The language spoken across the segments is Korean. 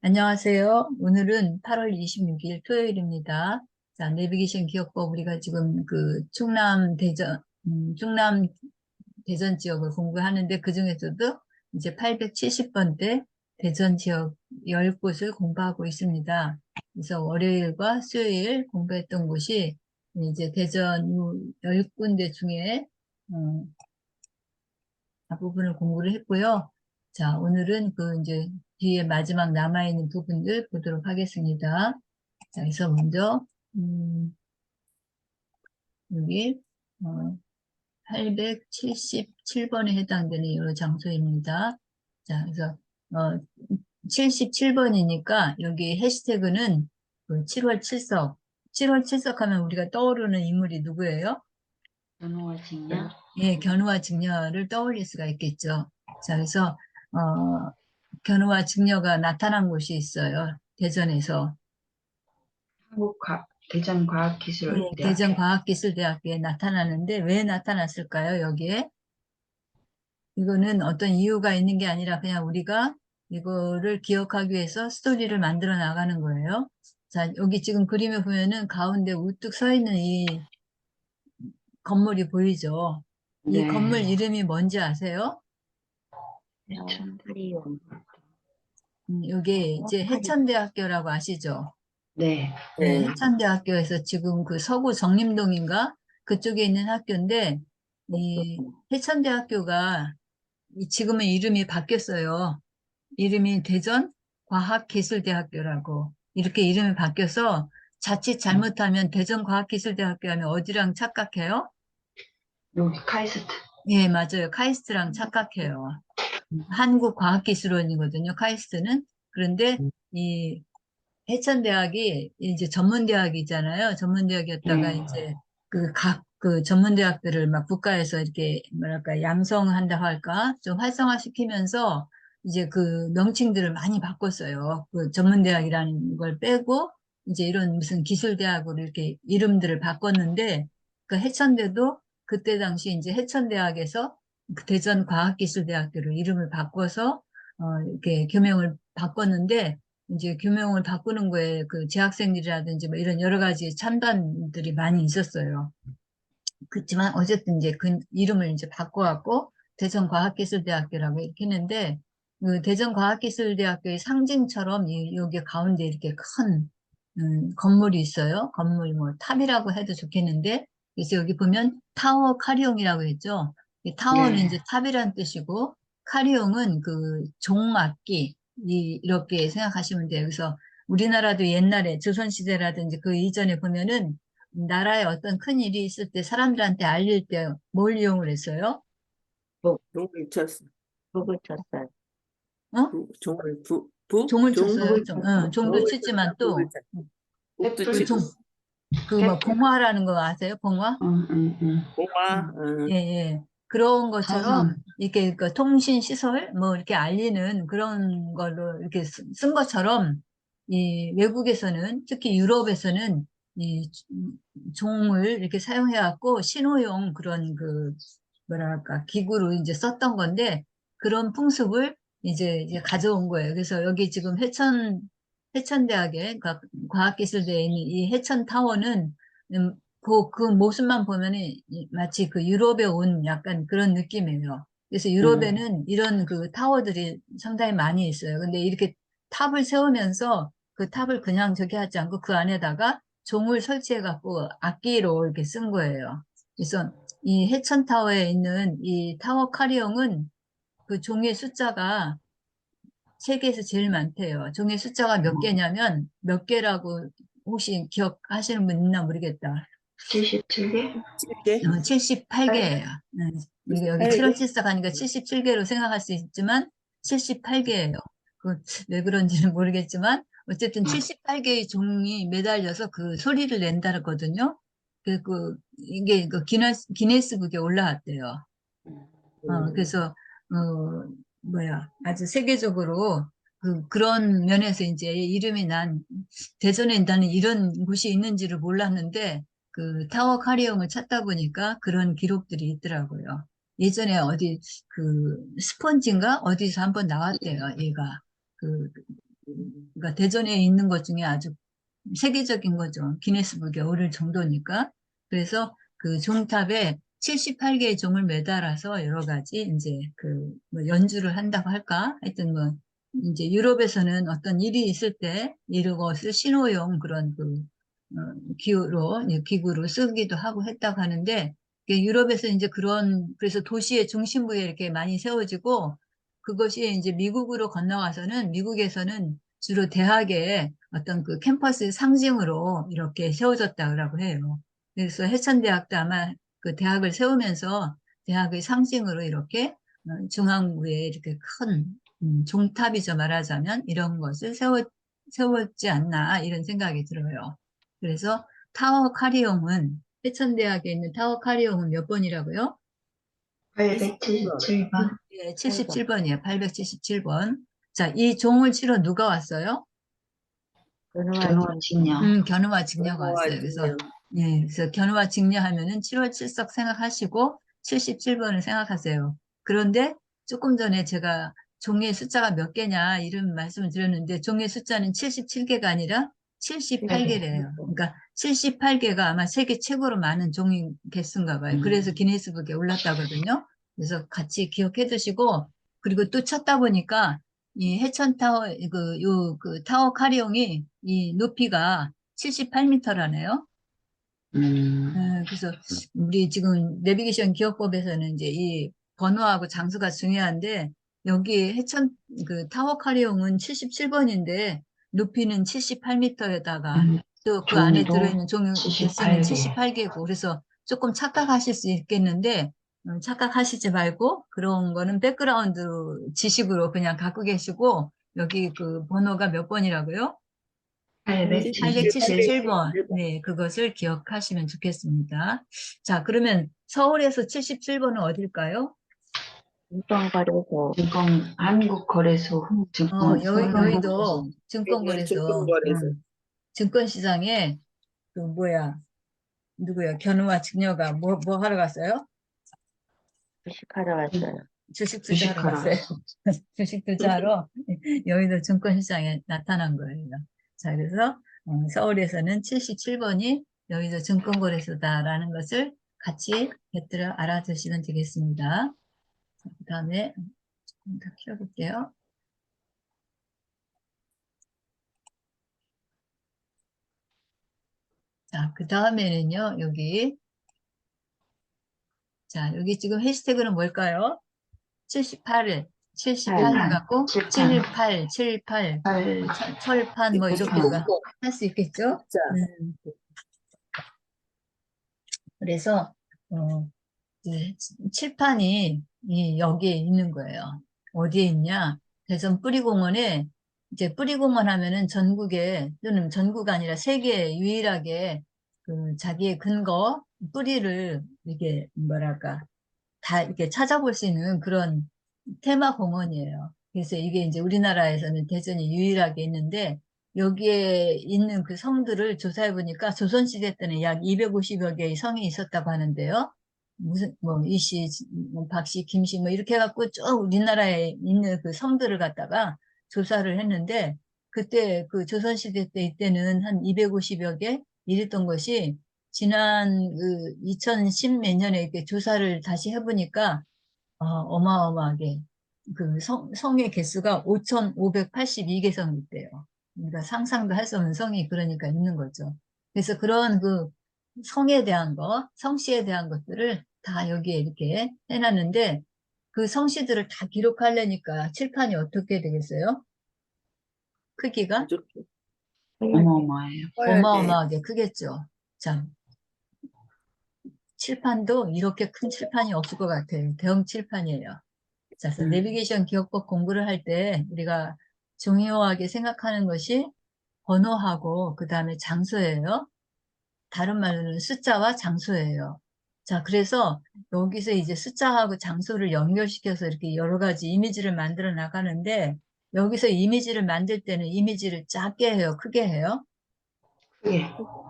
안녕하세요. 오늘은 8월 26일 토요일입니다. 자, 내비게이션 기억법 우리가 지금 그 충남 대전 지역을 공부하는데 그 중에서도 이제 870번대 대전 지역 10곳을 공부하고 있습니다. 그래서 월요일과 수요일 공부했던 곳이 이제 대전 10군데 중에 어, 부분을 공부를 했고요. 자, 오늘은 그 이제 뒤에 마지막 남아있는 부분들 보도록 하겠습니다. 자, 그래서 먼저, 여기, 877번에 해당되는 이 장소입니다. 자, 그래서, 77번이니까 여기 해시태그는 그 7월 칠석. 7월 칠석 하면 우리가 떠오르는 인물이 누구예요? 연호와 직녀? 예, 견우와 직녀를 떠올릴 수가 있겠죠. 자, 그래서, 견우와 직녀가 나타난 곳이 있어요. 대전에서. 예, 대전과학기술대학교. 대전과학기술대학교에 나타나는데 왜 나타났을까요, 여기에? 이거는 어떤 이유가 있는 게 아니라 그냥 우리가 이거를 기억하기 위해서 스토리를 만들어 나가는 거예요. 자, 여기 지금 그림에 보면은 가운데 우뚝 서 있는 이 건물이 보이죠? 이 네. 건물 이름이 뭔지 아세요? 해천파리원. 이게 이제 파리. 해천대학교라고 아시죠? 네. 네, 해천대학교에서 지금 그 서구 정림동인가? 그쪽에 있는 학교인데, 이 해천대학교가 지금은 이름이 바뀌었어요. 이름이 대전과학기술대학교라고. 이렇게 이름이 바뀌어서 자칫 잘못하면 대전과학기술대학교 하면 어디랑 착각해요? 여기 카이스트. 예, 맞아요. 카이스트랑 착각해요. 한국과학기술원이거든요, 카이스트는. 그런데 이 해천대학이 이제 전문대학이잖아요. 전문대학이었다가 음. 이제 그 각 그 전문대학들을 막 국가에서 이렇게 뭐랄까 양성한다 할까 좀 활성화시키면서 이제 그 명칭들을 많이 바꿨어요. 그 전문대학이라는 걸 빼고 이제 이런 무슨 기술대학으로 이렇게 이름들을 바꿨는데 그 해천대도 그때 당시 이제 해천대학에서 그 대전과학기술대학교로 이름을 바꿔서 이렇게 교명을 바꿨는데 이제 규명을 바꾸는 거에 그 재학생들이라든지 뭐 이런 여러 가지 찬반들이 많이 있었어요. 그렇지만 어쨌든 이제 그 이름을 이제 바꿔갖고 대전과학기술대학교라고 이렇게 했는데 그 대전과학기술대학교의 상징처럼 여기 가운데 이렇게 큰 건물이 있어요. 건물 뭐 탑이라고 해도 좋겠는데 그래서 여기 보면 타워 카리용이라고 했죠. 이 타워는 네. 이제 탑이란 뜻이고 카리용은 그 종악기 이렇게 생각하시면 돼요. 그래서 우리나라도 옛날에 조선시대라든지 그 이전에 보면은 나라에 어떤 큰 일이 있을 때 사람들한테 알릴 때 뭘 이용을 했어요? 종을 쳤어. 북을 쳤어요. 어? 종을 종을 종, 쳤어요. 북을 쳤어. 종도 종을 치지만 쳤다, 북을 또, 쳤다. 북도 그 치고, 종, 그 뭐 횃불. 봉화라는 거 아세요? 봉화? 봉화, 예, 예. 그런 것처럼 사선. 이렇게 그 통신 시설 뭐 이렇게 알리는 그런 걸로 이렇게 쓴 것처럼 이 외국에서는 특히 유럽에서는 이 종을 이렇게 사용해 갖고 신호용 그런 그 뭐랄까 기구로 이제 썼던 건데 그런 풍습을 이제 가져온 거예요. 그래서 여기 지금 해천대학의 과학기술대에 있는 이 해천타워는 그 모습만 보면은 마치 그 유럽에 온 약간 그런 느낌이에요. 그래서 음. 유럽에는 이런 그 타워들이 상당히 많이 있어요. 근데 이렇게 탑을 세우면서 그 탑을 그냥 저기 하지 않고 그 안에다가 종을 설치해 갖고 악기로 이렇게 쓴 거예요. 그래서 이 해천타워에 있는 이 타워 카리형은 그 종의 숫자가 세계에서 제일 많대요. 종의 숫자가 몇 개냐면 몇 개라고 혹시 기억하시는 분 있나 모르겠다. 77개? 7개? 78개예요. 우리가 여기 7월 8개? 7석 하니까 77개로 생각할 수 있지만 78개예요. 왜 그런지는 모르겠지만 어쨌든 78개의 종이 매달려서 그 소리를 낸다거든요. 이게 그 기네스북에 올라왔대요. 그래서 아주 세계적으로 그런 면에서 이제 이름이 난 대전에 나는 이런 곳이 있는지를 몰랐는데 그 타워 카리형을 찾다 보니까 그런 기록들이 있더라고요. 예전에 어디 그 스펀지인가 어디서 한번 나왔대요. 얘가 그 그러니까 대전에 있는 것 중에 아주 세계적인 거죠. 기네스북에 오를 정도니까. 그래서 그 종탑에 78개의 종을 매달아서 여러 가지 이제 뭐 연주를 한다고 할까? 하여튼 뭐 이제 유럽에서는 어떤 일이 있을 때 이것을 신호용 그런 기구로 쓰기도 하고 했다고 하는데 이게 유럽에서 이제 그래서 도시의 중심부에 이렇게 많이 세워지고 그것이 이제 미국으로 건너와서는 미국에서는 주로 대학의 어떤 그 캠퍼스 상징으로 이렇게 세워졌다고 해요. 그래서 해천대학도 아마 그 대학을 세우면서 대학의 상징으로 이렇게 중앙부에 이렇게 큰 종탑이죠, 말하자면 이런 것을 세웠지 않나 이런 생각이 들어요. 그래서 타워 카리움은 해천대학에 있는 타워 카리움은 몇 번이라고요? 877번. 예, 77번이에요. 877번. 자, 이 종을 치러 누가 왔어요? 견우와 직녀. 견우와 직녀가 왔어요. 그래서, 예, 그래서 견우와 직녀하면은 7월 7석 생각하시고 77번을 생각하세요. 그런데 조금 전에 제가 종의 숫자가 몇 개냐 이런 말씀을 드렸는데 종의 숫자는 77개가 아니라 78개래요. 그러니까 78개가 아마 세계 최고로 많은 종이 개수인가 봐요. 그래서 기네스북에 올랐다거든요. 그래서 같이 기억해 두시고 그리고 또 찾다 보니까 이 해천타워 그 타워 카리용이 이 높이가 78m라네요. 그래서 우리 지금 내비게이션 기억법에서는 이제 이 번호하고 장수가 중요한데 여기 그 타워 카리용은 77번인데 높이는 78m에다가 또 그 안에 종이도 들어있는 종 개수는 78개. 78개고 그래서 조금 착각하실 수 있겠는데 착각하시지 말고 그런 거는 백그라운드 지식으로 그냥 갖고 계시고 여기 그 번호가 몇 번이라고요? 877. 877번. 네, 그것을 기억하시면 좋겠습니다. 자, 그러면 서울에서 77번은 어딜까요? 인권거래소. 이건 한국거래소 증권. 여의도 증권거래소, 증권거래소. 증권시장에 그 뭐야, 누구야, 견우와 직녀가 뭐 하러 갔어요? 주식하러 왔어요. 주식 투자하러 주식하러 갔어요. 왔어. 주식 투자하러 여의도 증권시장에 나타난 거예요. 자, 그래서 서울에서는 77번이 여의도 증권거래소다라는 것을 같이 곁들여 알아두시면 되겠습니다. 그 다음에 조금 더 키워볼게요. 자, 그 다음에는요, 여기 지금 해시태그는 뭘까요? 78 해갖고, 78, 78, 철판, 뭐, 이렇게 할 수 있겠죠? 자, 그래서, 이제 칠판이 여기에 있는 거예요. 어디에 있냐? 대전 뿌리공원에, 이제 뿌리공원 하면은 전국에, 또는 전국 아니라 세계에 유일하게 자기의 근거, 뿌리를 이게 뭐랄까, 다 이렇게 찾아볼 수 있는 그런 테마 공원이에요. 그래서 이게 이제 우리나라에서는 대전이 유일하게 있는데 여기에 있는 그 성들을 조사해 보니까 조선시대 때는 약 250여 개의 성이 있었다고 하는데요. 무슨 뭐 이씨, 뭐 박씨, 김씨 뭐 이렇게 해갖고 쭉 우리나라에 있는 그 성들을 갖다가 조사를 했는데 그때 그 조선시대 때 이때는 한 250여 개 이랬던 것이 지난 그 2010 몇 년에 이렇게 조사를 다시 해보니까 어마어마하게 그 성의 개수가 5,582개 성이 있대요. 그러니까 상상도 할 수 없는 성이 그러니까 있는 거죠. 그래서 그런 그 성에 대한 거, 성씨에 대한 것들을 다 여기에 이렇게 해놨는데 그 성씨들을 다 기록하려니까 칠판이 어떻게 되겠어요? 크기가 어마어마해요. 어마어마하게 크겠죠. 자, 칠판도 이렇게 큰 칠판이 없을 것 같아요. 대형 칠판이에요. 자, 그래서 내비게이션 기억법 공부를 할 때 우리가 중요하게 생각하는 것이 번호하고 그 다음에 장소예요. 다른 말로는 숫자와 장소예요. 자, 그래서 여기서 이제 숫자하고 장소를 연결시켜서 이렇게 여러 가지 이미지를 만들어 나가는데 여기서 이미지를 만들 때는 이미지를 작게 해요? 크게 해요? 크게.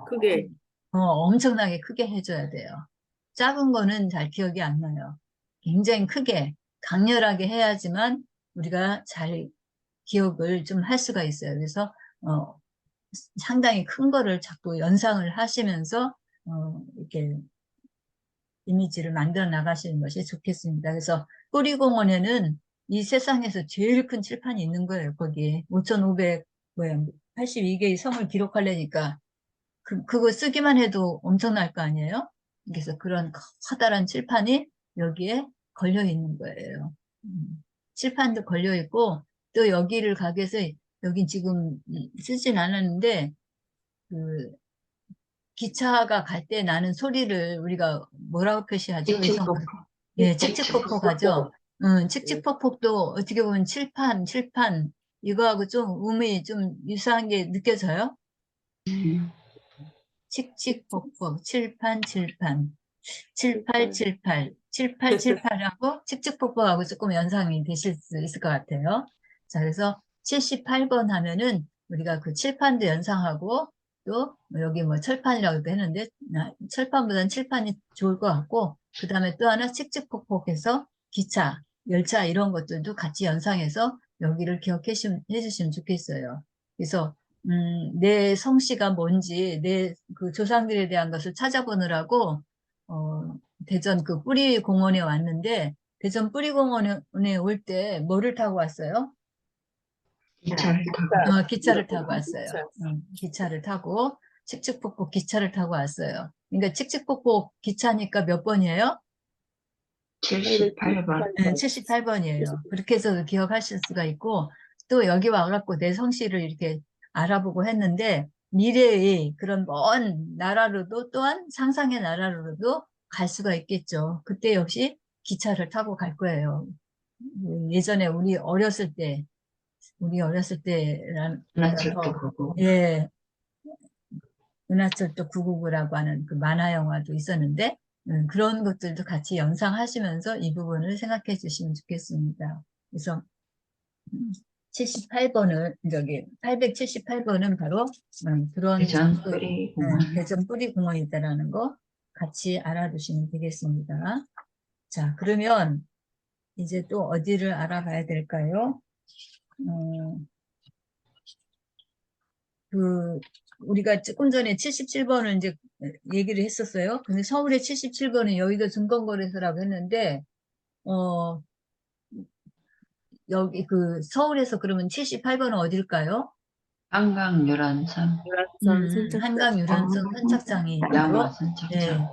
크게. 엄청나게 크게 해줘야 돼요. 작은 거는 잘 기억이 안 나요. 굉장히 크게, 강렬하게 해야지만 우리가 잘 기억을 좀 할 수가 있어요. 그래서 어, 상당히 큰 거를 자꾸 연상을 하시면서 이렇게 이미지를 만들어 나가시는 것이 좋겠습니다. 그래서 뿌리공원에는 이 세상에서 제일 큰 칠판이 있는 거예요. 거기 5,500 뭐야 82개의 성을 기록하려니까 그거 쓰기만 해도 엄청날 거 아니에요? 그래서 그런 커다란 칠판이 여기에 걸려 있는 거예요. 칠판도 걸려 있고 또 여기를 가기 위해서 여기 지금 쓰진 않았는데 그 기차가 갈 때 나는 소리를 우리가 뭐라고 표시하죠? 칙칙폭폭. 예, 칙칙폭폭 하죠. 칙칙폭폭도 어떻게 보면 칠판 이거하고 좀 음이 좀 유사한 게 느껴져요? 칙칙폭폭, 칠판, 7878, 7878하고 칙칙폭폭하고 조금 연상이 되실 수 있을 것 같아요. 자, 그래서 78번 하면은 우리가 그 칠판도 연상하고 또 여기 뭐 철판이라고도 했는데 철판보다는 칠판이 좋을 것 같고 그 다음에 또 하나 칙칙폭폭해서 기차, 열차 이런 것들도 같이 연상해서 여기를 기억해 주시면 좋겠어요. 그래서 내 성씨가 뭔지, 내 그 조상들에 대한 것을 찾아보느라고, 대전 그 뿌리공원에 왔는데, 대전 뿌리공원에 올 때 뭐를 타고 왔어요? 기차를 타고. 기차를 타고 왔어요. 기차. 기차를 타고, 칙칙폭폭 기차를 타고 왔어요. 그러니까 칙칙폭폭 기차니까 몇 번이에요? 78번. 78번이에요. 그렇게 해서 기억하실 수가 있고, 또 여기 와갖고 내 성씨를 이렇게 알아보고 했는데, 미래의 그런 먼 나라로도 또한 상상의 나라로도 갈 수가 있겠죠. 그때 역시 기차를 타고 갈 거예요. 예전에 우리 어렸을 때랑, 은하철도 그거. 예, 은하철도 999라고 하는 그 만화 영화도 있었는데 그런 것들도 같이 연상하시면서 이 부분을 생각해 주시면 좋겠습니다. 그래서 78번을 저기 878번은 바로 그런 대전 장소, 뿌리공원. 대전 뿌리공원이다라는 거 같이 알아두시면 되겠습니다. 자, 그러면 이제 또 어디를 알아봐야 될까요? 그 우리가 조금 전에 77번을 이제 얘기를 했었어요. 근데 서울의 77번은 여의도 증권거래소라고 했는데 어 여기 그 서울에서 그러면 78번은 어딜까요? 한강 유람선. 유람선 선착장. 한강 유람선 선착장이 양화 있고 선착장. 네,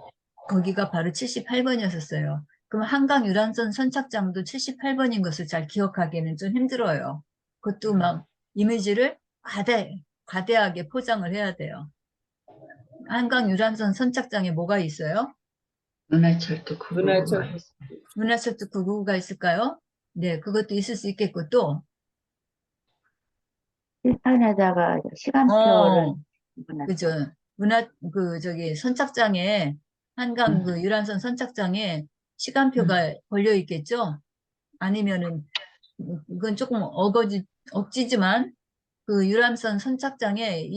거기가 바로 78번이었었어요. 그럼 한강 유람선 선착장도 78번인 것을 잘 기억하기에는 좀 힘들어요. 그것도 막 이미지를 과대하게 포장을 해야 돼요. 한강 유람선 선착장에 뭐가 있어요? 은하철도 999가 은하철도. 있어. 은하철도 999가 있을까요? 네, 그것도 있을 수 있겠고 또 칠판에다가 시간표를 어, 집어놨어. 그죠. 저기 선착장에 한강 그 유람선 선착장에 시간표가 걸려 있겠죠? 아니면은 이건 조금 억지지만 그 유람선 선착장에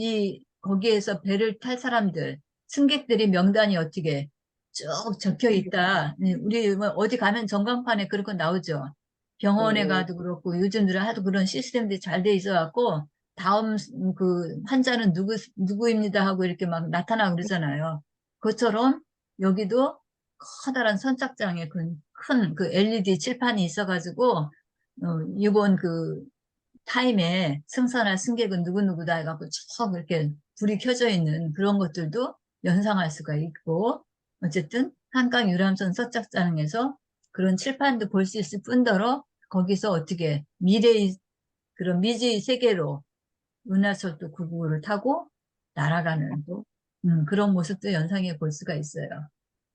거기에서 배를 탈 사람들, 승객들의 명단이 어떻게 쭉 적혀 있다. 우리 뭐 어디 가면 전광판에 그런 거 나오죠. 병원에 가도 그렇고 요즘 들어 하도 그런 시스템들이 잘 돼 있어 갖고 다음 그 환자는 누구입니다 하고 이렇게 막 나타나고 그러잖아요. 그것처럼 여기도 커다란 선착장에 큰 그 LED 칠판이 있어가지고 이번 그 타임에 승선할 승객은 누구누구다 해갖고 쭉 이렇게 불이 켜져 있는 그런 것들도 연상할 수가 있고 어쨌든 한강 유람선 선착장에서 그런 칠판도 볼 수 있을 뿐더러 거기서 어떻게 미래의 그런 미지의 세계로 은하철도 999를 타고 날아가는 그런 모습도 연상해 볼 수가 있어요.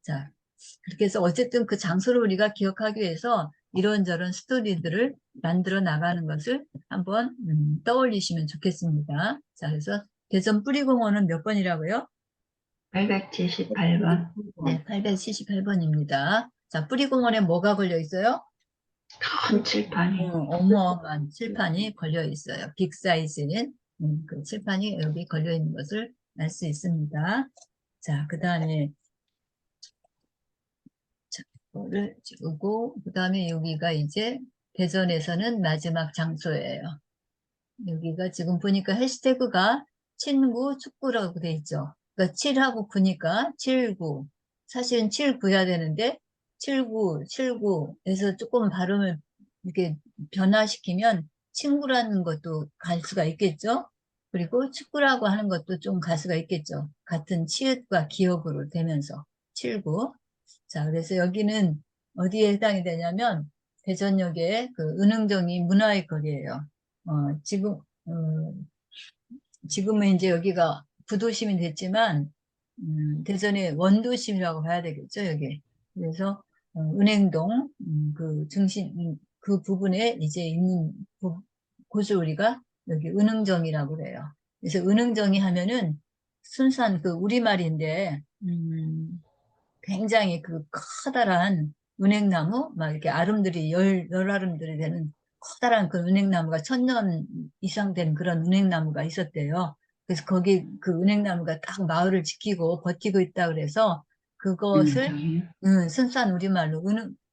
자, 그렇게 해서 어쨌든 그 장소를 우리가 기억하기 위해서 이런저런 스토리들을 만들어 나가는 것을 한번 떠올리시면 좋겠습니다. 자, 그래서 대전 뿌리공원은 몇 번이라고요? 878번. 네, 878번입니다. 자, 뿌리공원에 뭐가 걸려 있어요? 큰 칠판이. 어마어마한 칠판이 걸려 있어요. 빅 사이즈인 그 칠판이 여기 걸려 있는 것을 알 수 있습니다. 자, 그 다음에 를 찍고 그 다음에 여기가 이제 대전에서는 마지막 장소예요. 여기가 지금 보니까 해시태그가 친구 축구라고 돼 있죠. 그러니까 7하고 9니까 79. 사실은 79해야 되는데 79, 79에서 조금 발음을 이렇게 변화시키면 친구라는 것도 갈 수가 있겠죠. 그리고 축구라고 하는 것도 좀 갈 수가 있겠죠. 같은 치읓과 기억으로 되면서 79. 자, 그래서 여기는 어디에 해당이 되냐면 대전역의 그 은흥정이 문화의 거리예요. 지금, 지금은 이제 여기가 부도심이 됐지만, 대전의 원도심이라고 봐야 되겠죠, 여기. 그래서, 은행동, 그 중심, 그 부분에 이제 있는 곳을 우리가 여기 은흥정이라고 그래요. 그래서 은흥정이 하면은 순수한 그 우리말인데, 굉장히 그 커다란 은행나무, 막 이렇게 아름들이 열 아름들이 되는 커다란 그 은행나무가 1000년 이상 된 그런 은행나무가 있었대요. 그래서 거기 그 은행나무가 딱 마을을 지키고 버티고 있다 그래서 그것을 은행정이요? 순수한 우리말로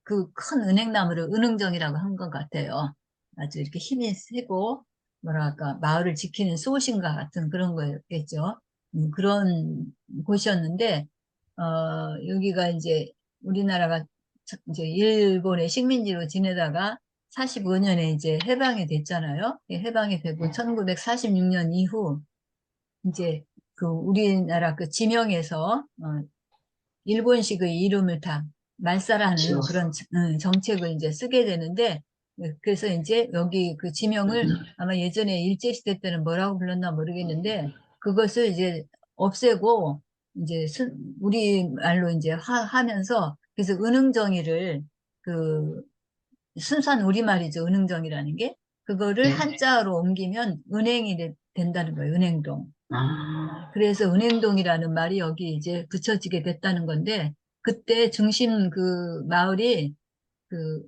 그 큰 은행나무를 은흥정이라고 한 것 같아요. 아주 이렇게 힘이 세고 뭐랄까 마을을 지키는 소신과 같은 그런 거였겠죠. 그런 곳이었는데 여기가 이제 우리나라가 이제 일본의 식민지로 지내다가 45년에 이제 해방이 됐잖아요. 해방이 되고 1946년 이후 이제 그 우리나라 그 지명에서 일본식의 이름을 다 말살하는 지웠어. 그런 정책을 이제 쓰게 되는데 그래서 이제 여기 그 지명을 아마 예전에 일제시대 때는 뭐라고 불렀나 모르겠는데 그것을 이제 없애고 이제 우리말로 이제 하면서 그래서 은흥정의를 그 순수한 우리말이죠. 은흥정이라는 게 그거를 네. 한자로 옮기면 은행이 된다는 거예요. 은행동. 아, 그래서 은행동이라는 말이 여기 이제 붙여지게 됐다는 건데, 그때 중심 그 마을이 그,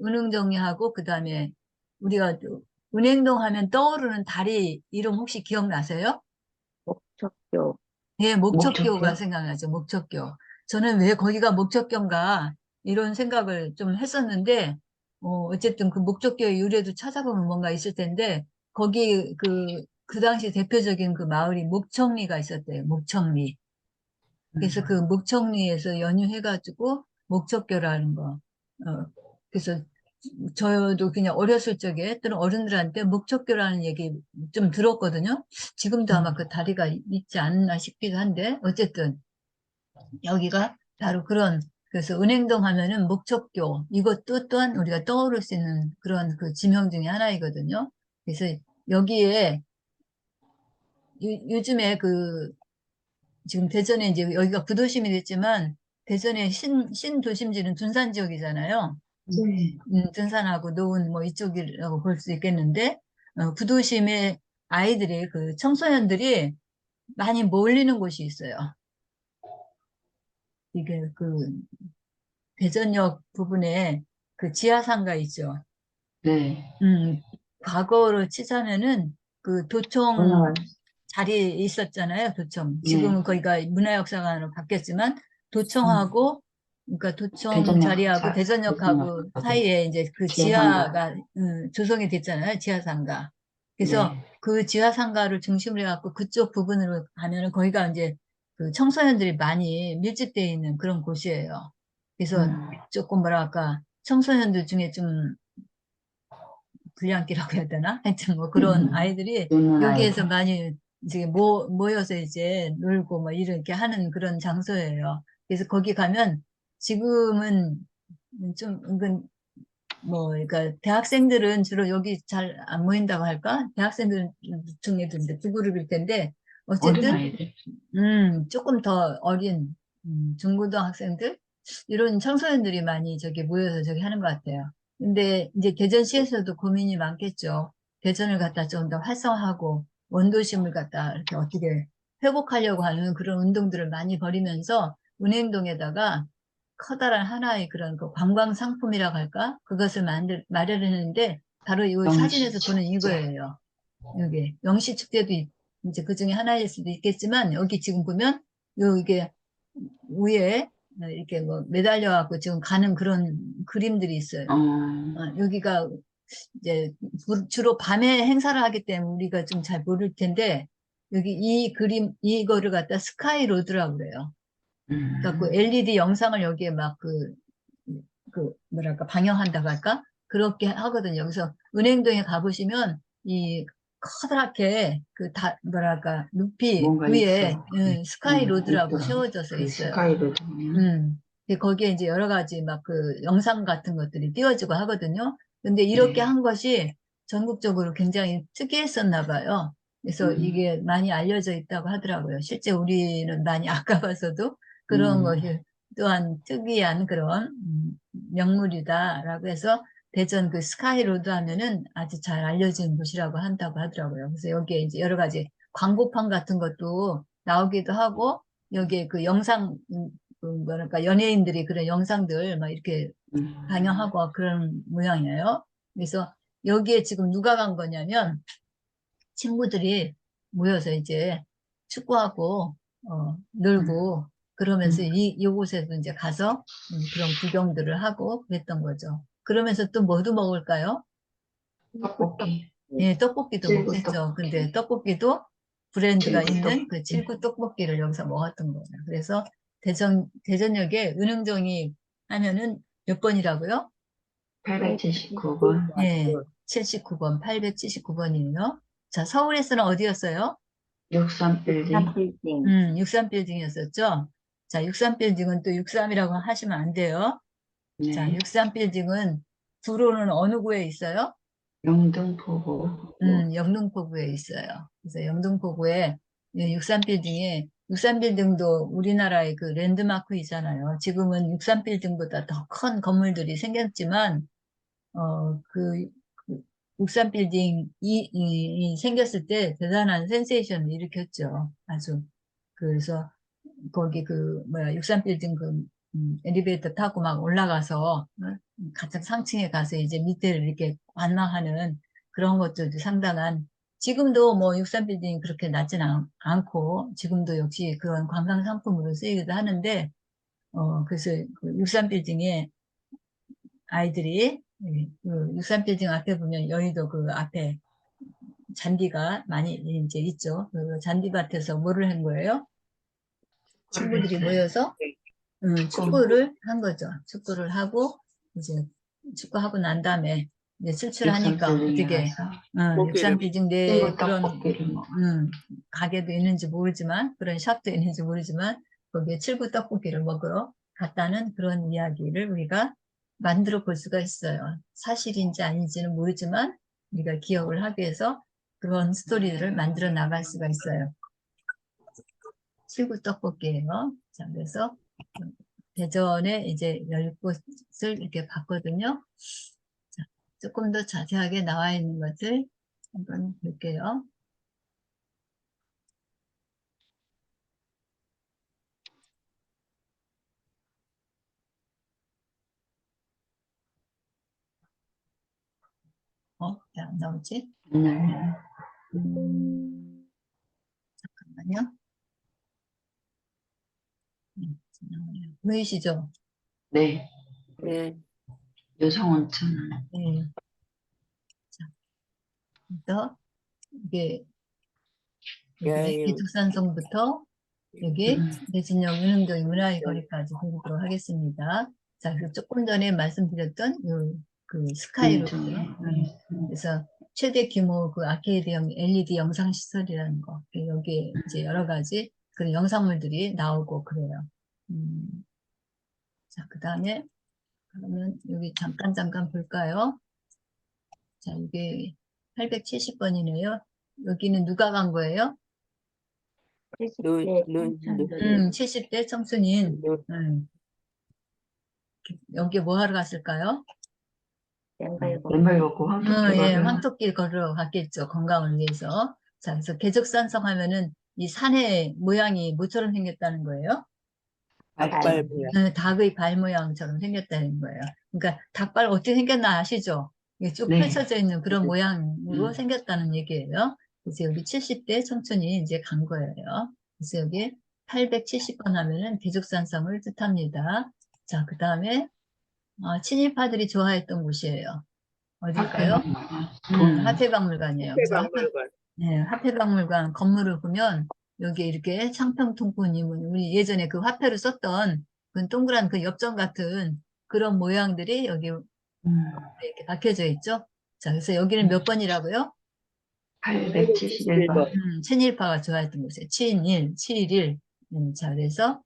은흥정리하고, 그 다음에 우리가 또 은행동 하면 떠오르는 다리 이름 혹시 기억나세요? 목적교. 예, 목척교가 목적교? 생각나죠. 목척교. 저는 왜 거기가 목척교인가 이런 생각을 좀 했었는데, 어쨌든 그 목척교의 유래도 찾아보면 뭔가 있을 텐데, 거기 그 당시 대표적인 그 마을이 목청리가 있었대요. 목청리. 그래서 그 목청리에서 연유해가지고 목척교라는 거. 그래서 저도 그냥 어렸을 적에 또는 어른들한테 목척교라는 얘기 좀 들었거든요. 지금도 아마 그 다리가 있지 않나 싶기도 한데 어쨌든 여기가 바로 그런 그래서 은행동 하면은 목척교 이것도 또한 우리가 떠오를 수 있는 그런 그 지명 중에 하나이거든요. 그래서 여기에 요즘에 그 지금 대전에 이제 여기가 부도심이 됐지만 대전의 신도심지는 둔산 지역이잖아요. 네. 둔산하고 노원 뭐 이쪽이라고 볼 수 있겠는데 부도심의 아이들이 그 청소년들이 많이 몰리는 곳이 있어요. 이게 그 대전역 부분에 그 지하상가 있죠. 네. 음, 과거로 치자면은 그 도청 올라와. 자리에 있었잖아요, 도청. 네. 지금은 거기가 문화역사관으로 바뀌었지만, 음. 도청하고, 그러니까 도청 대전역 자리하고 자, 대전역하고 대전역하고 사이에 이제 그 지하상가. 지하가 조성이 됐잖아요, 지하상가. 그래서 네. 그 지하상가를 중심으로 해갖고 그쪽 부분으로 가면은 거기가 이제 그 청소년들이 많이 밀집되어 있는 그런 곳이에요. 그래서 음. 조금 뭐랄까, 청소년들 중에 좀 불량기라고 해야 되나? 하여튼 뭐 그런 아이들이 노는 여기에서 아이들. 많이 이제 모여서 이제 놀고 뭐 이렇게 하는 그런 장소예요. 그래서 거기 가면 지금은 좀 은근 뭐 그러니까 대학생들은 주로 여기 잘 안 모인다고 할까? 대학생들 중에도 이제 두 그룹일 텐데 어린 어쨌든 아이들. 조금 더 어린 중고등학생들 이런 청소년들이 많이 저기 모여서 저기 하는 것 같아요. 근데 이제 대전시에서도 고민이 많겠죠. 대전을 갖다 좀 더 활성화하고 원도심을 갖다 이렇게 어떻게 회복하려고 하는 그런 운동들을 많이 벌이면서 은행동에다가 커다란 하나의 그런 그 관광 상품이라고 할까? 그것을 마련했는데 바로 이 사진에서 보는 영시축제. 이거예요. 여기 영시축제도 이제 그 중에 하나일 수도 있겠지만 여기 지금 보면 요 이게 위에 이렇게 뭐 매달려 갖고 지금 가는 그런 그림들이 있어요. 어, 여기가 이제 주로 밤에 행사를 하기 때문에 우리가 좀 잘 모를 텐데 여기 이 그림 이거를 갖다 스카이 로드라고 그래요. 그래갖고 LED 영상을 여기에 막 뭐랄까 방영한다고 할까? 그렇게 하거든요. 그래서 은행동에 가보시면 이 커다랗게 뭐랄까 높이 뭔가 위에 있어. 스카이 로드라고 있더라. 세워져서 그 있어요. 스카이로드. 근데 거기에 이제 여러 가지 막 영상 같은 것들이 띄워지고 하거든요. 근데 이렇게 네. 한 것이 전국적으로 굉장히 특이했었나 봐요. 그래서 이게 많이 알려져 있다고 하더라고요. 실제 우리는 많이 안 가봐서도 그런 것이 또한 특이한 그런 명물이다라고 해서 대전 그 스카이로드 하면은 아주 잘 알려진 곳이라고 한다고 하더라고요. 그래서 여기에 이제 여러 가지 광고판 같은 것도 나오기도 하고 여기에 그 영상 뭐랄까 연예인들이 그런 영상들 막 이렇게 방영하고 그런 모양이에요. 그래서 여기에 지금 누가 간 거냐면 친구들이 모여서 이제 축구하고 놀고 그러면서 이곳에도 이제 가서 그런 구경들을 하고 그랬던 거죠. 그러면서 또 뭐도 먹을까요? 떡볶이. 예, 떡볶이도 칠구 먹겠죠. 떡볶이. 근데 떡볶이도 브랜드가 칠구 있는 그 떡볶이. 칠구 떡볶이를 여기서 먹었던 거예요. 그래서 대전역에 은흥정이 하면은 몇 번이라고요? 879번. 예, 79번, 879번이에요. 자, 서울에서는 어디였어요? 63빌딩. 빌딩. 63빌딩이었었죠? 자, 63빌딩은 또 63이라고 하시면 안 돼요. 자, 네. 63빌딩은 주로는 어느 구에 있어요? 영등포구. 영등포구에 있어요. 그래서 영등포구에 63빌딩에 63빌딩도 우리나라의 그 랜드마크이잖아요. 지금은 63빌딩보다 더 큰 건물들이 생겼지만 그 63빌딩이 생겼을 때 대단한 센세이션을 일으켰죠. 아주. 그래서 거기 뭐야 63빌딩 엘리베이터 타고 막 올라가서 가장 상층에 가서 이제 밑에를 이렇게 관람하는 그런 것들도 상당한 지금도 뭐 63빌딩이 그렇게 낮진 않고 지금도 역시 그런 관광 상품으로 쓰이기도 하는데 그래서 그 63빌딩에 아이들이 그 63빌딩 앞에 보면 여의도 그 앞에 잔디가 많이 이제 있죠. 그 잔디밭에서 뭐를 한 거예요? 친구들이 했어요. 모여서 축구. 축구를 한 거죠. 축구를 하고 이제 축구하고 난 다음에 이제 출출하니까 63빌딩에 어떻게 가서 63빌딩 내 칠구 그런 떡볶이를 먹어. 가게도 있는지 모르지만 그런 샵도 있는지 모르지만 거기에 칠구 떡볶이를 먹으러 갔다는 그런 이야기를 우리가 만들어 볼 수가 있어요. 사실인지 아닌지는 모르지만 우리가 기억을 하기 위해서 그런 스토리를 만들어 나갈 수가 있어요. 칠구 떡볶이에요. 자, 그래서 대전에 이제 10곳을 이렇게 봤거든요. 자, 조금 더 자세하게 나와 있는 것을 한번 볼게요. 왜 안 나오지? 네. 잠깐만요. 보이시죠? 네. 네. 여성원천. 네. 자, 그래서 이게 여기 예, 개tuk산성부터 여기 대진역 은흥동 문화거리까지 보도록 하겠습니다. 자, 그래서 조금 전에 말씀드렸던 그 스카이로드. 그래서 최대 규모 그 아케이드형 LED 영상 시설이라는 거. 여기에 이제 여러 가지 그런 영상물들이 나오고 그래요. 자, 그 다음에 그러면 여기 잠깐 볼까요? 자, 이게 870번이네요. 여기는 누가 간 거예요? 70대 청춘인. 여기 뭐 하러 갔을까요? 왼발 걷고 황토길 예, 걸으러. 황토길 걸으러 갔겠죠. 건강을 위해서. 자, 그래서 개적산성 하면은 이 산의 모양이 뭐처럼 생겼다는 거예요? 닭발부야. 닭의 발 모양처럼 생겼다는 거예요. 그러니까 닭발 어떻게 생겼나 아시죠? 이게 쭉 네. 펼쳐져 있는 그런 모양으로 생겼다는 얘기예요. 그래서 여기 70대 청춘이 이제 간 거예요. 그래서 여기 870번 하면은 개족산성을 뜻합니다. 자, 그 다음에 친일파들이 좋아했던 곳이에요. 어딜까요? 화폐박물관. 화폐박물관이에요. 그래서 박물관. 네, 화폐박물관 건물을 보면 여기 이렇게 창평통포님 우리 예전에 그 화폐로 썼던 그 동그란 그 엽전 같은 그런 모양들이 여기 이렇게 박혀져 있죠. 자, 그래서 여기는 몇 번이라고요? 871번. 친일파가 좋아했던 곳이에요. 친일, 7일. 자, 그래서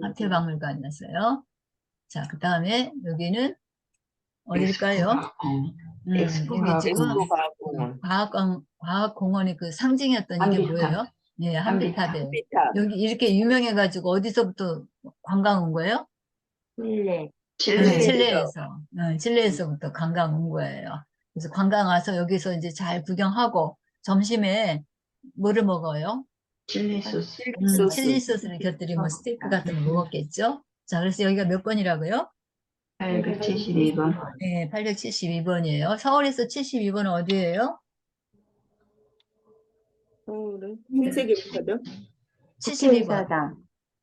화폐박물관이었어요. 자, 그 다음에 여기는 어딜까요? 여기 지금 엑스포과학공원. 과학공원의 그 상징이었던 이게 뭐예요? 네, 한비탑이에요. 한비탑. 여기 이렇게 유명해가지고 어디서부터 관광 온 거예요? 칠레. 칠레에서. 칠레에서부터 관광 온 거예요. 그래서 관광 와서 여기서 이제 잘 구경하고 점심에 뭐를 먹어요? 칠리 소스. 칠리 소스를 곁들이면 뭐 스테이크 같은 거 먹었겠죠? 자, 그래서 여기가 몇 번이라고요? 872번. 네, 872번이에요. 서울에서 72번은 어디예요? 서울은 흰색이부터죠? 72번.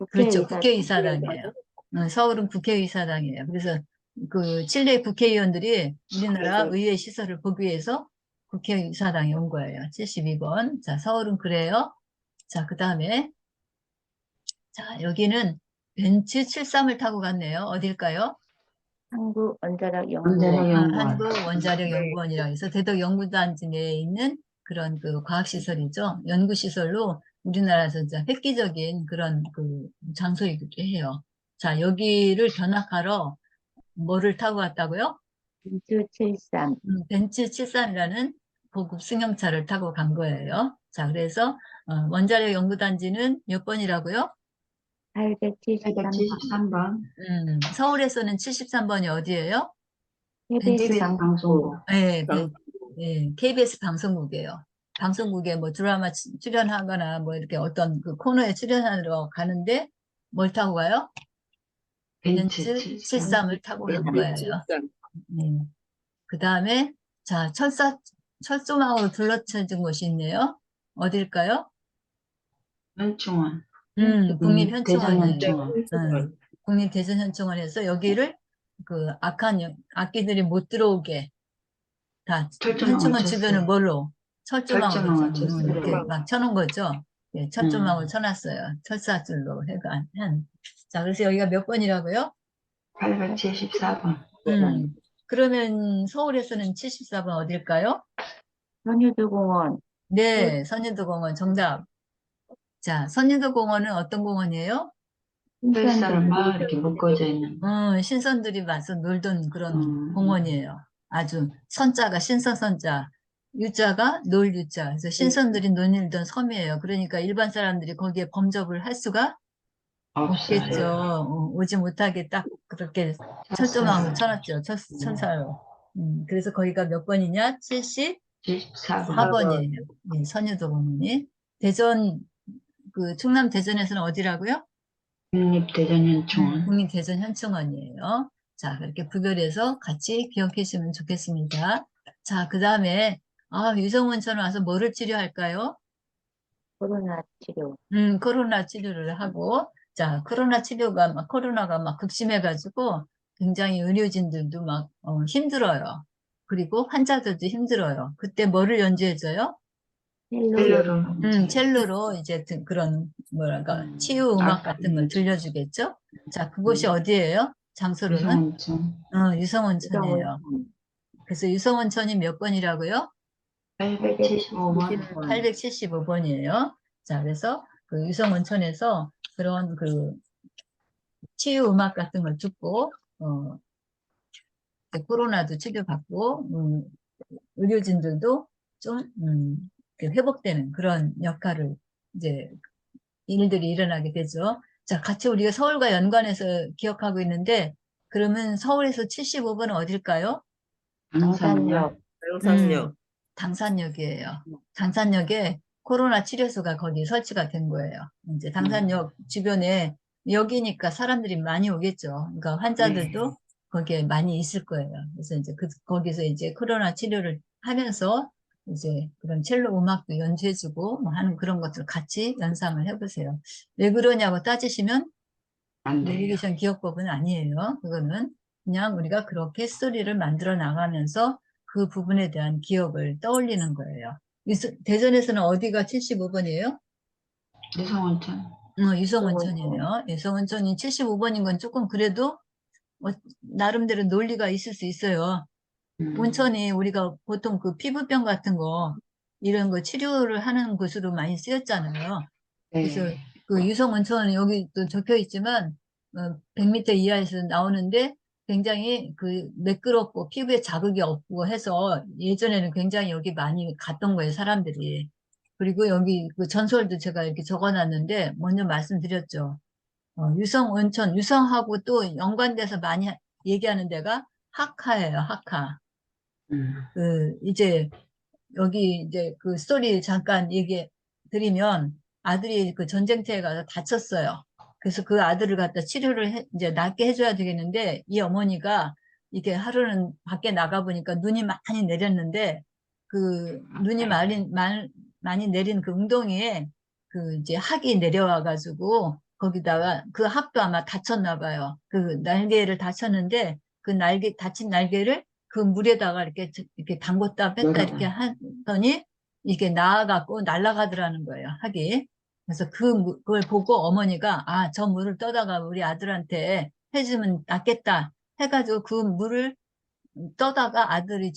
그렇죠. 국회의사당이에요. 국회의사당. 서울은 국회의사당이에요. 그래서 그 칠레 국회의원들이 우리나라 그래서. 의회 시설을 보기 위해서 국회의사당에 온 거예요. 72번. 자, 서울은 그래요. 자, 그 다음에 자, 여기는 벤츠 73을 타고 갔네요. 어딜까요? 원자력연구원. 한국원자력연구원이라고 해서 대덕연구단지 내에 있는 그런 그 과학시설이죠. 연구시설로 우리나라에서 진짜 획기적인 그런 그 장소이기도 해요. 자, 여기를 견학하러 뭐를 타고 갔다고요? 벤츠 73이라는 고급 승용차를 타고 간 거예요. 자, 그래서 원자력연구단지는 몇 번이라고요? 873번. 서울에서는 73번이 어디예요? KBS 방송국. 네, 네, KBS 방송국이에요. 방송국에 뭐 드라마 출연하거나 뭐 이렇게 어떤 그 코너에 출연하러 가는데 뭘 타고 가요? 벤츠 73을 타고 간 거예요. 그 다음에 자, 철조망으로 둘러쳐진 곳이 있네요. 어딜까요? 현충원. 국립현충원이에요. 대전현충원. 국립대전현충원에서 여기를 그 악한 악기들이 못 들어오게 다 현충원 주변을 뭘로? 철조망으로 이렇게 막 쳐놓은 거죠. 예, 철조망을 쳐놨어요. 철사줄로 해가 자, 그래서 여기가 몇 번이라고요? 874번. 그러면 서울에서는 74번 어딜까요? 선유도공원. 네, 선유도공원 정답. 자, 선유도공원은 어떤 공원이에요? 햇살을 막 이렇게 묶어져 있는. 신선들이 와서 놀던 그런 공원이에요. 아주 선자가 신선선자, 유자가 놀 유자. 그래서 신선들이 놀던 섬이에요. 그러니까 일반 사람들이 거기에 범접을 할 수가 없겠죠. 오지 못하게 딱 그렇게 철조망을 쳐놨죠. 철사로. 그래서 거기가 몇 번이냐? 74번이에요. 예, 선유도 공원이. 대전, 그 충남 대전에서는 어디라고요? 국립대전현충원. 국립대전현충원이에요. 자, 그렇게 구별해서 같이 기억해 주시면 좋겠습니다. 자, 그 다음에, 유성원처럼 와서 뭐를 치료할까요? 코로나 치료. 코로나 치료를 하고, 자, 코로나가 막 극심해가지고, 굉장히 의료진들도 막, 힘들어요. 그리고 환자들도 힘들어요. 그때 뭐를 연주해줘요? 첼로로 이제 그런 뭐랄까 치유 음악 같은 걸 들려주겠죠. 자, 그곳이 어디예요? 장소로는 유성원천이에요. 그래서 유성원천이 몇 번이라고요? 875번. 875번이에요. 자, 그래서 그 유성원천에서 그런 그 치유 음악 같은 걸 듣고 코로나도 치료받고 의료진들도 좀 회복되는 그런 역할을 이제 일들이 일어나게 되죠. 자, 같이 우리가 서울과 연관해서 기억하고 있는데 그러면 서울에서 75번은 어딜까요? 당산역. 당산역이에요. 당산역에 코로나 치료소가 거기 설치가 된 거예요. 이제 당산역 주변에 여기니까 사람들이 많이 오겠죠. 그러니까 환자들도 거기에 많이 있을 거예요. 그래서 이제 거기서 이제 코로나 치료를 하면서 이제 그런 첼로 음악도 연주해주고 뭐 하는 그런 것들 같이 연상을 해보세요. 왜 그러냐고 따지시면 안 돼요. 내비게이션 기억법은 아니에요. 그거는 그냥 우리가 그렇게 스토리를 만들어 나가면서 그 부분에 대한 기억을 떠올리는 거예요. 대전에서는 어디가 75번이에요? 유성원천. 유성온천이에요. 유성온천이 75번인 건 조금 그래도 나름대로 논리가 있을 수 있어요. 온천이 우리가 보통 그 피부병 같은 거 이런 거 치료를 하는 곳으로 많이 쓰였잖아요. 그래서 네. 그 유성온천은 여기 또 적혀 있지만 100m 이하에서 나오는데 굉장히 그 매끄럽고 피부에 자극이 없고 해서 예전에는 굉장히 여기 많이 갔던 거예요, 사람들이. 그리고 여기 그 전설도 제가 이렇게 적어놨는데 먼저 말씀드렸죠. 유성온천, 유성하고 또 연관돼서 많이 얘기하는 데가 하카예요, 하카. 음. 이제 여기 이제 그 스토리 잠깐 얘기 드리면 아들이 그 전쟁터에 가서 다쳤어요. 그래서 그 아들을 갖다 치료를 이제 낫게 해줘야 되겠는데 이 어머니가 이게 하루는 밖에 나가 보니까 눈이 많이 내렸는데 그 눈이 많이 내린 그 웅덩이에 그 이제 학이 내려와 가지고 거기다가 그 학도 아마 다쳤나 봐요. 그 날개를 다쳤는데 그 다친 날개를 그 물에다가 이렇게 담궜다 뺐다 이렇게 하더니 이게 나아갖고 날아가더라는 거예요, 학이. 그래서 그걸 보고 어머니가 저 물을 떠다가 우리 아들한테 해주면 낫겠다 해가지고 그 물을 떠다가 아들이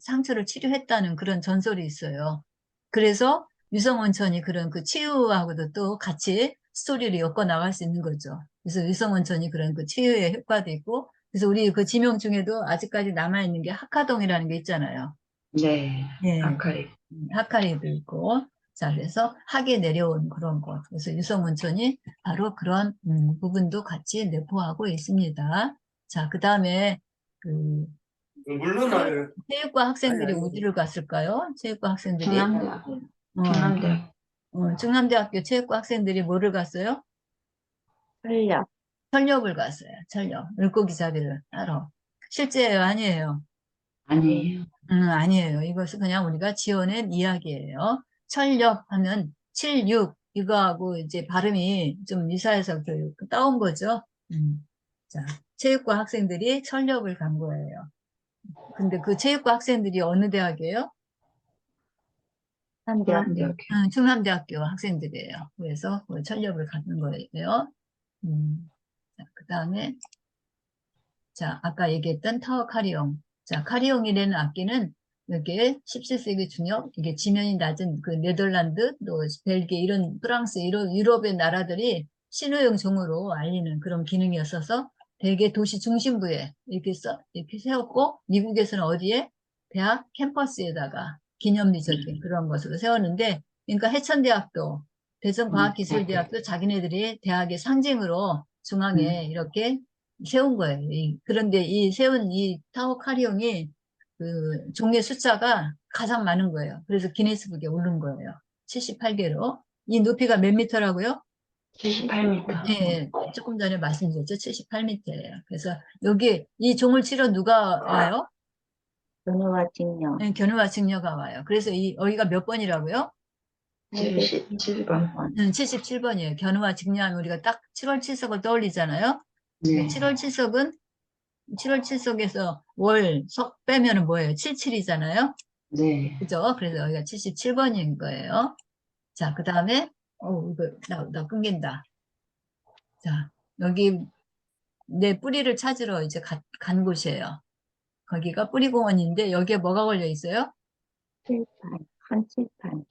상처를 치료했다는 그런 전설이 있어요. 그래서 유성온천이 그런 그 치유하고도 또 같이 스토리를 엮어 나갈 수 있는 거죠. 그래서 유성온천이 그런 그 치유의 효과도 있고, 그래서 우리 그 지명 중에도 아직까지 남아있는 게 하카동이라는 게 있잖아요. 네. 예. 아카리. 하카리도 있고, 자, 그래서 학에 내려온 그런 것. 그래서 유성온천이 바로 그런 부분도 같이 내포하고 있습니다. 자, 그 다음에 그 물러나요. 체육과 학생들이 아니. 어디를 갔을까요? 체육과 학생들이 중남대학. 어, 중남대학. 중남대학교 체육과 학생들이 뭐를 갔어요? 철력. 철렵을 갔어요. 철렵. 물고기 잡이를 하러. 실제예요? 아니에요? 아니에요. 아니에요. 이것은 그냥 우리가 지어낸 이야기예요. 철렵 하면 76 이거하고 이제 발음이 좀 유사해서 따온 거죠. 자, 체육과 학생들이 철렵을 간 거예요. 근데 그 체육과 학생들이 어느 대학이에요? 중남대학. 충남대학교 학생들이에요. 그래서 그 철렵을 가는 거예요. 그 다음에, 자, 아까 얘기했던 타워 카리옹. 자, 카리옹이라는 악기는 이렇게 17세기 중엽, 이게 지면이 낮은 그 네덜란드, 또 벨기에, 이런 프랑스, 이런 유럽의 나라들이 신호용 종으로 알리는 그런 기능이었어서 대개 도시 중심부에 이렇게 세웠고, 미국에서는 어디에? 대학 캠퍼스에다가 기념비적인 그런 것으로 세웠는데, 그러니까 해천대학도, 대전과학기술대학도 자기네들이 대학의 상징으로 중앙에 이렇게 세운 거예요. 그런데 세운 이 타워 카리옹이 그 종의 숫자가 가장 많은 거예요. 그래서 기네스북에 오른 거예요. 78개로. 이 높이가 몇 미터라고요? 78m. 네, 조금 전에 말씀드렸죠. 78m예요. 그래서 여기 이 종을 치러 누가 와요? 연우와 직녀. 네, 견우와 직녀가 와요. 그래서 여기가 몇 번이라고요? 77번. 77번이에요. 견우와 직녀하면 우리가 딱 7월 7석을 떠올리잖아요. 네. 7월 7석은 7월 7석에서 월, 석 빼면은 뭐예요? 77이잖아요. 네. 그죠? 그래서 여기가 77번인 거예요. 자, 그 다음에, 이거, 나 끊긴다. 자, 여기 내 뿌리를 찾으러 이제 간 곳이에요. 거기가 뿌리공원인데, 여기에 뭐가 걸려 있어요? 칠판. 큰 칠판.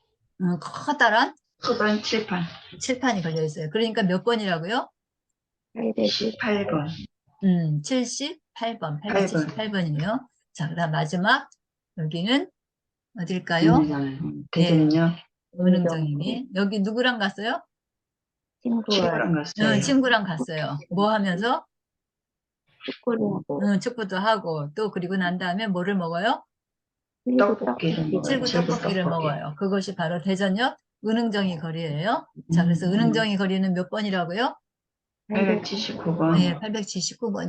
커다란 소반 칠판. 칠판이 걸려 있어요. 그러니까 몇 번이라고요? 818번. 78번, 878번이에요. 자, 그 다음 마지막, 여기는 어딜까요? 대전역. 은흥정님이. 여기 누구랑 갔어요? 친구랑 갔어요. 친구랑 갔어요. 뭐 하면서? 축구를 하고. 축구도 하고, 또 그리고 난 다음에 뭐를 먹어요? 떡볶이를 먹어요. 칠구 떡볶이를 먹어요. 그것이 바로 대전역 은흥정이 거리예요. 자, 그래서 은흥정이 거리는 몇 번이라고요? 879번. 네, 879번.